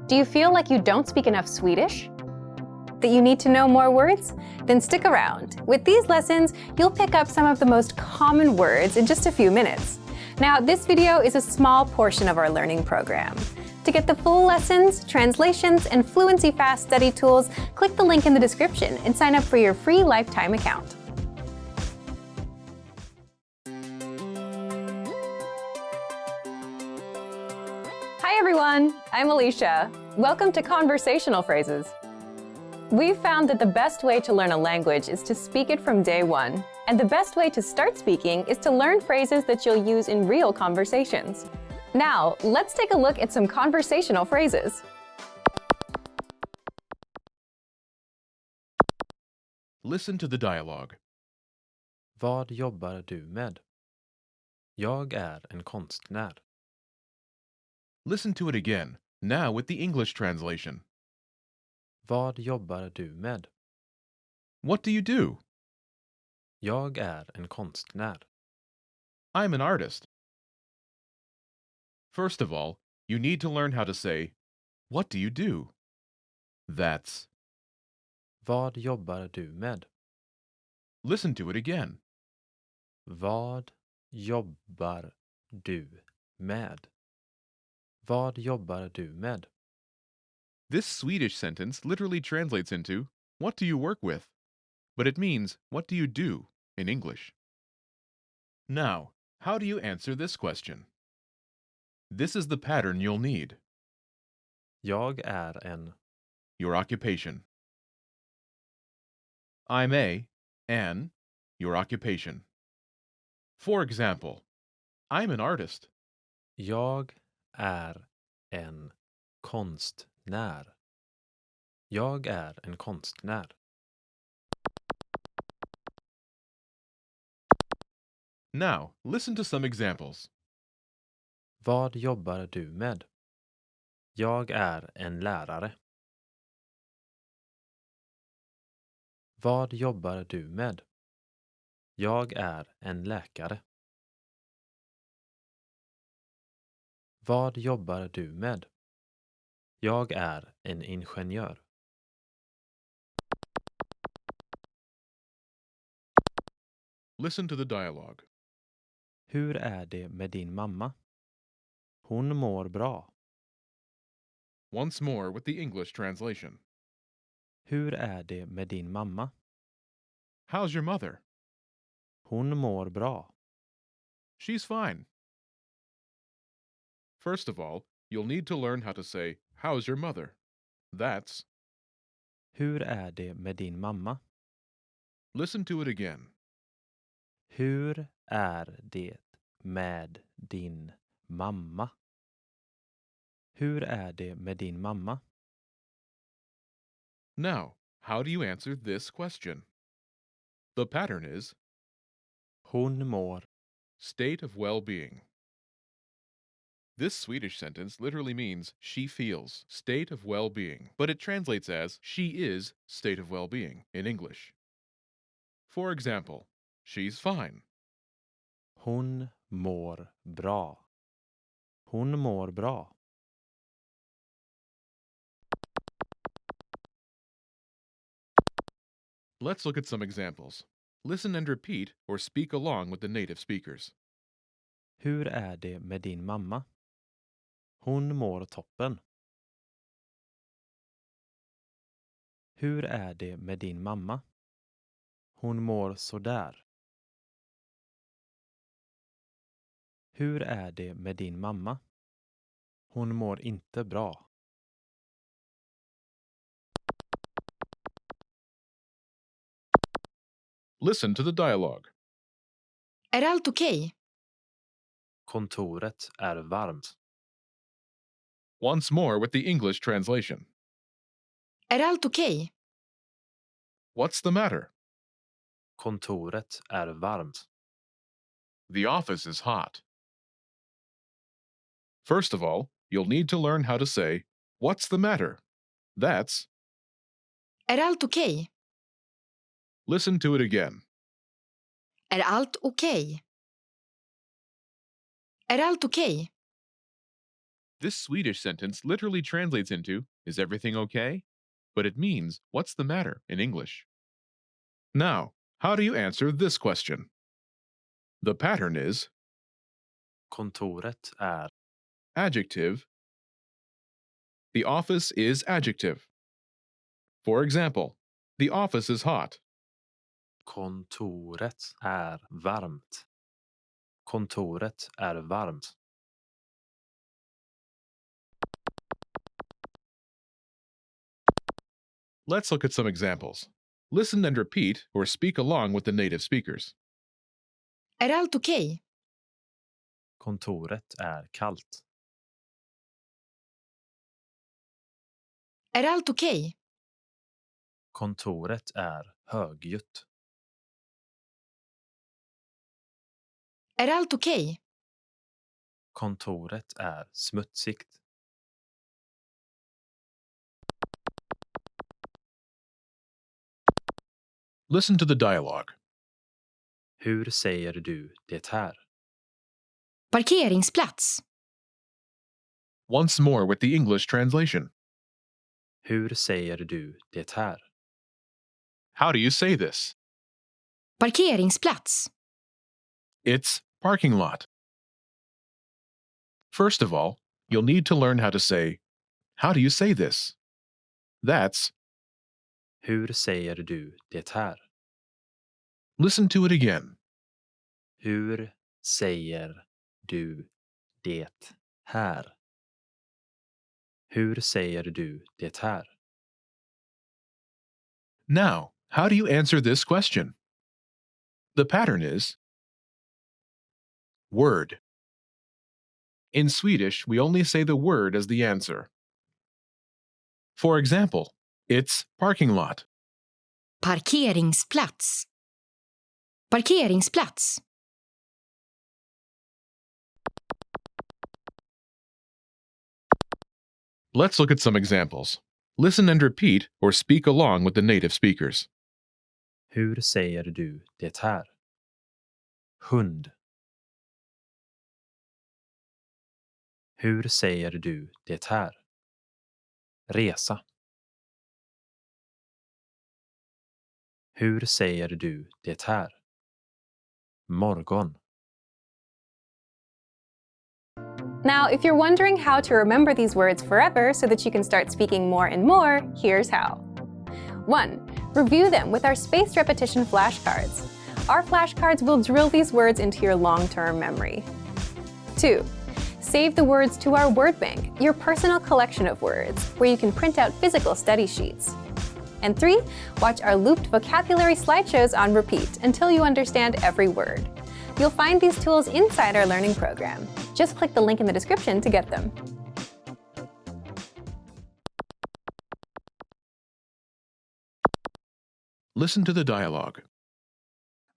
Do you feel like you don't speak enough Swedish? That you need to know more words? Then stick around. With these lessons, you'll pick up some of the most common words in just a few minutes. Now, this video is a small portion of our learning program. To get the full lessons, translations, and Fluency Fast study tools, click the link in the description and sign up for your free lifetime account. Hi everyone, I'm Alicia. Welcome to Conversational Phrases. We've found that the best way to learn a language is to speak it from day one. And the best way to start speaking is to learn phrases that you'll use in real conversations. Now, let's take a look at some conversational phrases. Listen to the dialogue. Vad jobbar du med? Jag är en konstnär. Listen to it again, now with the English translation. Vad jobbar du med? What do you do? Jag är en konstnär. I'm an artist. First of all, you need to learn how to say, what do you do? That's. Vad jobbar du med? Listen to it again. Vad jobbar du med? Vad jobbar du med? This Swedish sentence literally translates into, what do you work with? But it means, what do you do in English? Now, how do you answer this question? This is the pattern you'll need. Jag är en. Your occupation. I'm an, your occupation. For example, I'm an artist. Jag är en konstnär. Jag är en konstnär. Now, listen to some examples. Vad jobbar du med? Jag är en lärare. Vad jobbar du med? Jag är en läkare. Vad jobbar du med? Jag är en ingenjör. Listen to the dialogue. Hur är det med din mamma? Hon mår bra. Once more with the English translation. Hur är det med din mamma? How's your mother? Hon mår bra. She's fine. First of all, you'll need to learn how to say, how's your mother? That's. Hur är det med din mamma? Listen to it again. Hur är det med din mamma? Hur är det med din mamma? Now, how do you answer this question? The pattern is Hon mår. state of well-being. This Swedish sentence literally means she feels state of well-being, but it translates as she is state of well-being in English. For example, she's fine. Hon mår bra. Hon mår bra. Let's look at some examples. Listen and repeat or speak along with the native speakers. Hur är det med din mamma? Hon mår toppen. Hur är det med din mamma? Hon mår sådär. Hur är det med din mamma? Hon mår inte bra. Listen to the dialogue. Är allt okej? Kontoret är varmt. Once more with the English translation. Är allt okej? What's the matter? Kontoret är varmt. The office is hot. First of all, you'll need to learn how to say, what's the matter? That's. Är allt okej? Listen to it again. Är allt okej? Är allt okej? This Swedish sentence literally translates into, "Is everything okay?" But it means, "What's the matter?" in English. Now, how do you answer this question? The pattern is Kontoret är. adjective. The office is adjective. For example, the office is hot. Kontoret är varmt. Kontoret är varmt. Let's look at some examples. Listen and repeat or speak along with the native speakers. Är allt okej? Kontoret är kallt. Är allt okej? Kontoret är högljutt. Är allt okej? Kontoret är smutsigt. Listen to the dialogue. Hur säger du det här? Parkeringsplats. Once more with the English translation. Hur säger du det här? How do you say this? Parkeringsplats. It's parking lot. First of all, you'll need to learn how to say, "How do you say this?" That's, Hur säger du det här? listen to it again. Hur säger du det här? Hur säger du det här? Now, how do you answer this question? The pattern is word. In Swedish, we only say the word as the answer. For example, it's parking lot. Parkeringsplats. Parkeringsplats. Let's look at some examples. Listen and repeat or speak along with the native speakers. Hur säger du det här? Hund. Hur säger du det här? Resa. Hur säger du det här? Morgon. Now, if you're wondering how to remember these words forever so that you can start speaking more and more, here's how. 1. Review them with our spaced repetition flashcards. Our flashcards will drill these words into your long-term memory. 2. Save the words to our word bank, your personal collection of words, where you can print out physical study sheets. And 3. Watch our looped vocabulary slideshows on repeat until you understand every word. You'll find these tools inside our learning program. Just click the link in the description to get them. Listen to the dialogue.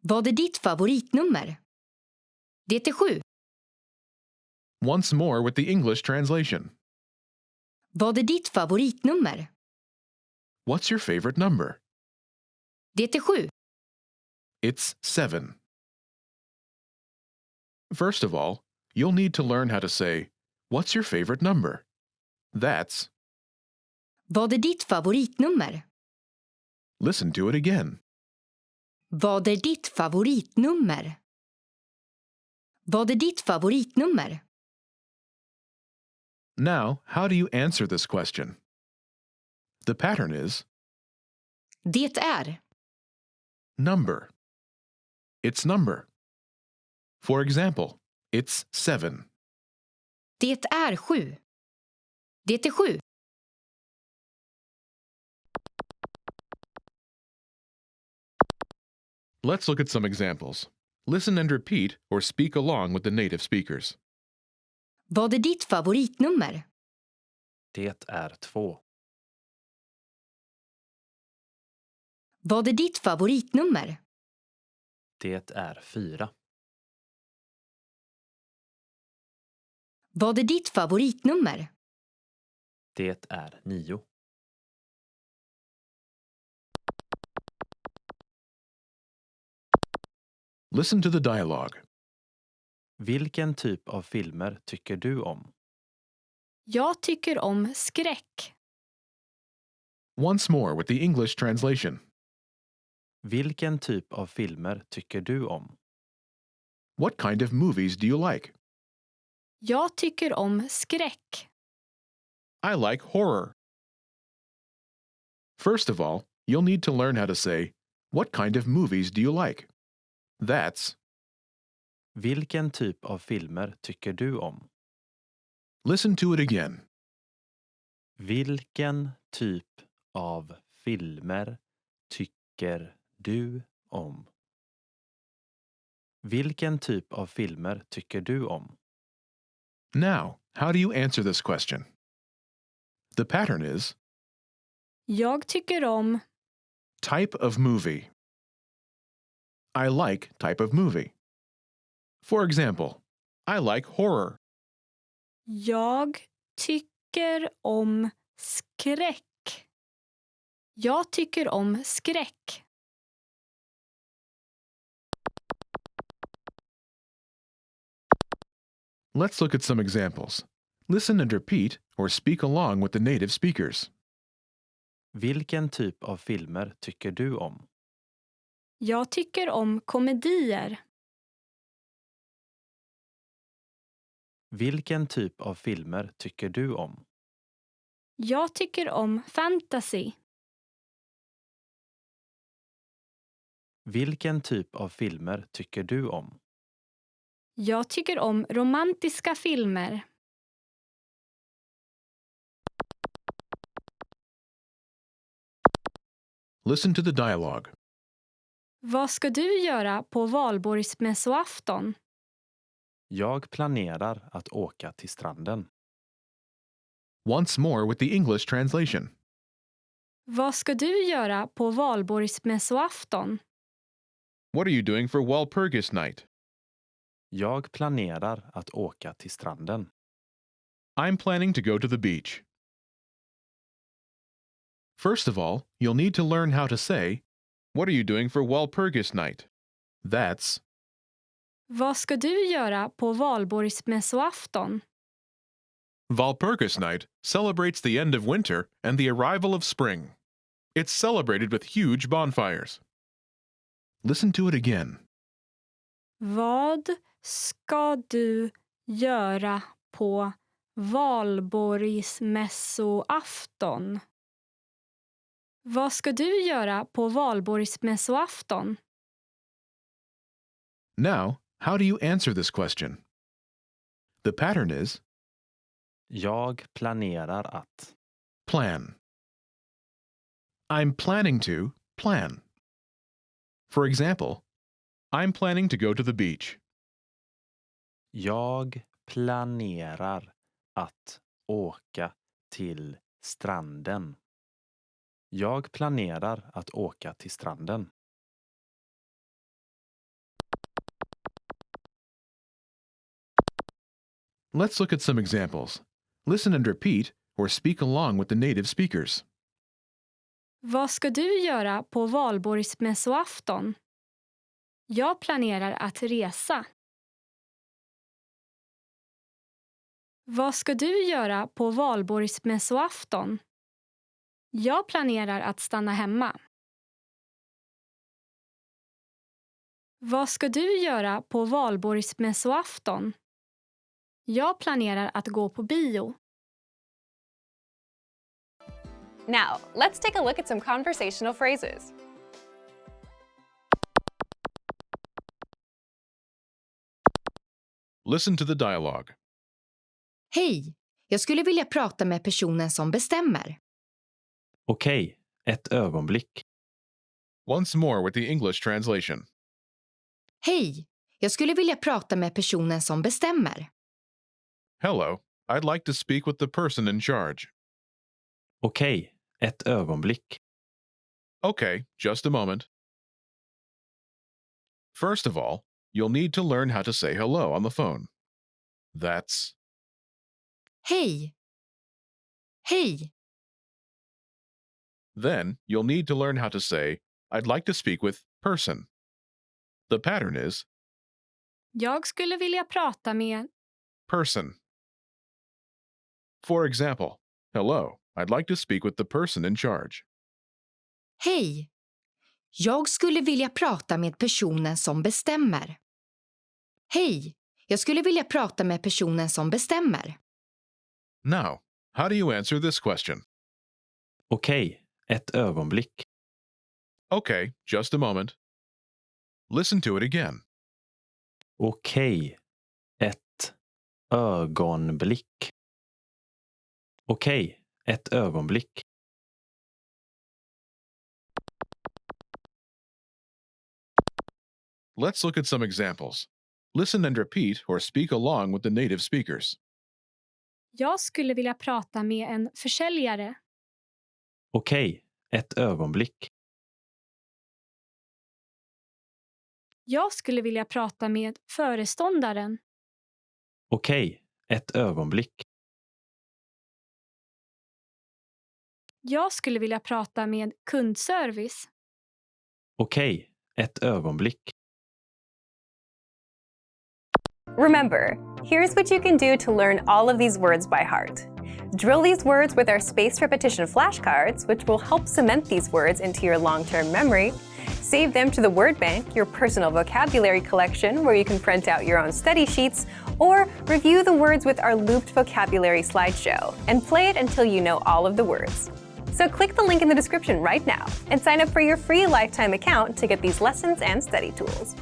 Vad är ditt favoritnummer? Det är 7. Once more with the English translation. Vad är ditt favoritnummer? What's your favorite number? Det är 7. It's 7. First of all, you'll need to learn how to say, "What's your favorite number?" That's, Vad är ditt favoritnummer? listen to it again. Vad är ditt favoritnummer? Vad är ditt favoritnummer? Now, how do you answer this question? The pattern is Det är. number. It's number. For example, it's 7. Det är 7. Det är 7. Let's look at some examples. Listen and repeat or speak along with the native speakers. Vad är ditt favoritnummer? Det är 2. Vad är ditt favoritnummer? Det är 4. Vad är ditt favoritnummer? Det är 9. Listen to the dialogue. Vilken typ av filmer tycker du om? Jag tycker om skräck. Once more with the English translation. Vilken typ av filmer tycker du om? What kind of movies do you like? Jag tycker om skräck. I like horror. First of all, you'll need to learn how to say, what kind of movies do you like? That's, Vilken typ av filmer tycker du om? listen to it again. Vilken typ av filmer tycker du om? Vilken typ av filmer tycker du om? Now, how do you answer this question? The pattern is Jag tycker om. type of movie. I like type of movie. For example, I like horror. Jag tycker om skräck. Jag tycker om skräck. Let's look at some examples. Listen and repeat or speak along with the native speakers. Vilken typ av filmer tycker du om? Jag tycker om komedier. Vilken typ av filmer tycker du om? Jag tycker om fantasy. Vilken typ av filmer tycker du om? Jag tycker om romantiska filmer. Listen to the dialogue. Vad ska du göra på valborgsmässoafton? Jag planerar att åka till stranden. Once more with the English translation. Vad ska du göra på valborgsmässoafton? What are you doing for Walpurgis night? Jag planerar att åka till stranden. I'm planning to go to the beach. First of all, you'll need to learn how to say, what are you doing for Walpurgis night? That's, Vad ska du göra på valborgsmässoafton? Walpurgis night celebrates the end of winter and the arrival of spring. It's celebrated with huge bonfires. Listen to it again. Vad ska du göra på valborgsmässoafton? Vad ska du göra på valborgsmässoafton? Now, how do you answer this question? The pattern is Jag planerar att. plan. I'm planning to plan. For example, I'm planning to go to the beach. Jag planerar att åka till stranden. Jag planerar att åka till stranden. Let's look at some examples. Listen and repeat or speak along with the native speakers. Vad ska du göra på valborgsmässoafton? Jag planerar att resa. Vad ska du göra på valborgsmässoafton? Jag planerar att stanna hemma. Vad ska du göra på valborgsmässoafton? Jag planerar att gå på bio. Now, let's take a look at some conversational phrases. Listen to the dialogue. Hej, jag skulle vilja prata med personen som bestämmer. Okej, ett ögonblick. Once more with the English translation. Hej, jag skulle vilja prata med personen som bestämmer. Hello, I'd like to speak with the person in charge. Okej, ett ögonblick. Okay, just a moment. First of all, you'll need to learn how to say hello on the phone. That's, Hej. Hej. then you'll need to learn how to say, I'd like to speak with person. The pattern is Jag skulle vilja prata med. person. For example, hello, I'd like to speak with the person in charge. Hej! Jag skulle vilja prata med personen som bestämmer. Hej! Jag skulle vilja prata med personen som bestämmer. Now, how do you answer this question? Okej, ett ögonblick. Okay, just a moment. Listen to it again. Okej, ett ögonblick. Okej, ett ögonblick. Let's look at some examples. Listen and repeat or speak along with the native speakers. Jag skulle vilja prata med en försäljare. Okej, ett ögonblick. Jag skulle vilja prata med föreståndaren. Okej, ett ögonblick. Jag skulle vilja prata med kundservice. Okej, ett ögonblick. Remember, here's what you can do to learn all of these words by heart. Drill these words with our spaced repetition flashcards, which will help cement these words into your long-term memory. Save them to the word bank, your personal vocabulary collection, where you can print out your own study sheets, or review the words with our looped vocabulary slideshow, and play it until you know all of the words. So click the link in the description right now and sign up for your free lifetime account to get these lessons and study tools.